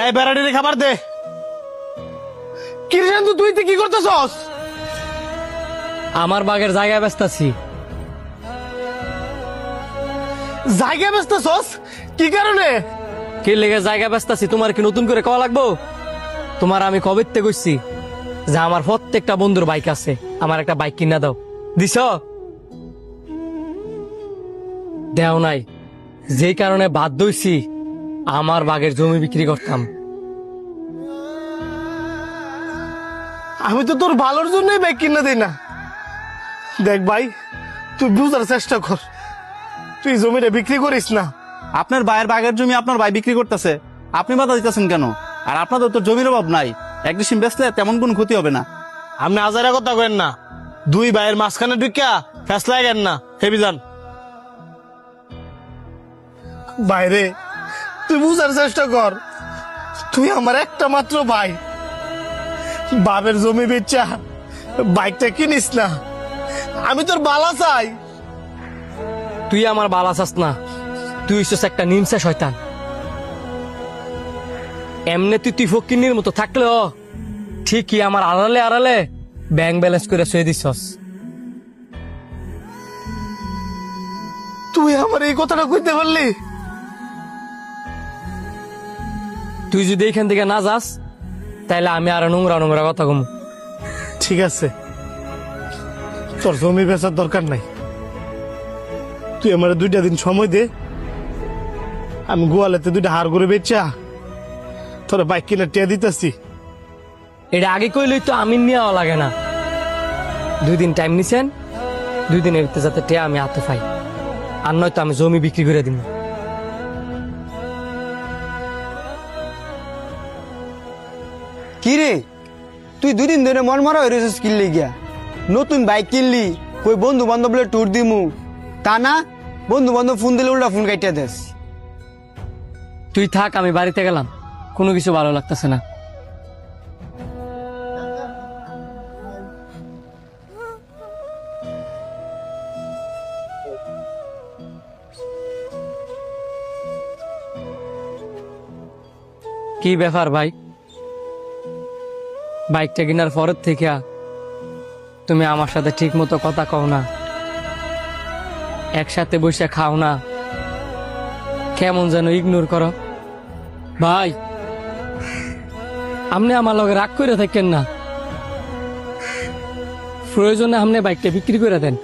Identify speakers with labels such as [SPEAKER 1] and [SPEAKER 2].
[SPEAKER 1] এই বেড়াটির খাবার দে। কি রে শান্তু, তুই কি করতেছস?
[SPEAKER 2] আমার বাগের জায়গা ব্যস্তাছি।
[SPEAKER 1] জায়গা বেচতেছস? কি কারণে?
[SPEAKER 2] কি লেগে জায়গা ব্যস্তাছি তোমার কি নতুন করে কওয়া লাগবো? তোমার আমি কবেতে কইছি যে আমার প্রত্যেকটা বন্ধুর বাইক আছে, আমার একটা বাইক কিনা দাও, দিছ? দেও নাই, যেই কারণে বাধ্য হইছি আমার বাগের জমি বিক্রি করতাম।
[SPEAKER 1] আমি তো তোর ভালোর জন্যই বাইক কিনে দিই না। দেখ ভাই, তুই বুঝার চেষ্টা কর, তুই জমিটা বিক্রি করিস না।
[SPEAKER 3] আপনার ভাইয়ের বাগের জমি আপনার ভাই বিক্রি করতেছে, আপনি বাধা দিতেছেন কেন? আর আপনাদের তো জমির অভাব নাই, এক ডিসিম বেচলে তেমন কোনো ক্ষতি হবে না।
[SPEAKER 1] আপনি আজারা কথা কেন না, দুই ভাইয়ের মাঝখানে ঢুকিয়া ফেসলা গেন না, হেবি যান বাইরে। তুই বুঝার চেষ্টা কর, তুই আমার একটা মাত্র ভাই। বাপের জমি বেচা বাইকটা কিনিস না, আমি তোর বালা চাই।
[SPEAKER 2] তুই আমার বালা চাস না, তুই হইছিস একটা নিমসা শয়তান। এমনি তুই ফকিন্নির মতো থাকলেও ঠিকই আমার আড়ালে আড়ালে ব্যাংক ব্যালেন্স করে শুয়ে দিছস।
[SPEAKER 1] তুই আমার এই কথাটা কইতে পারলি?
[SPEAKER 2] তুই যদি এখান থেকে না যাস তাইলে আমি আরো নোংরা নোংরা কথা কম।
[SPEAKER 1] ঠিক আছে, তোর জমি বেচার দরকার নাই, তুই আমার 2টা দিন সময় দে, আমি গোয়ালেতে 2টা হাড় করে বেচা তোর বাইক কিনে টিয়া দিতেছি।
[SPEAKER 2] এটা আগে কইলেই তো আমি নেওয়া লাগে না। 2 দিন টাইম নিছেন, 2 দিনের ভিতরে যাতে টিয়া আমি হাতে পাই, আর নয়তো আমি জমি বিক্রি করে দিব।
[SPEAKER 4] কি রে, তুই 2 দিন ধরে মন মরা হয়ে রয়েছিস কিনলি গিয়া? নতুন বাইক কিনলি, কই বন্ধু বান্ধব ট্যুর দিমু, তা না বন্ধু বান্ধব ফোন দিলে উল্টা ফোন কাটিয়া দেস।
[SPEAKER 2] তুই থাক, আমি বাড়িতে গেলাম, কোনো কিছু ভালো লাগতেছে না। কি ব্যাপার ভাই, বাইকটা কেনার পরের থেকে তুমি আমার সাথে ঠিক মতো কথা কও না, একসাথে বসে খাও না, কেমন যেন ইগনোর করো। ভাই, আপনি আমার লগে রাগ করে থাকেন না, প্রয়োজনে আপনি বাইকটা বিক্রি করে দেন।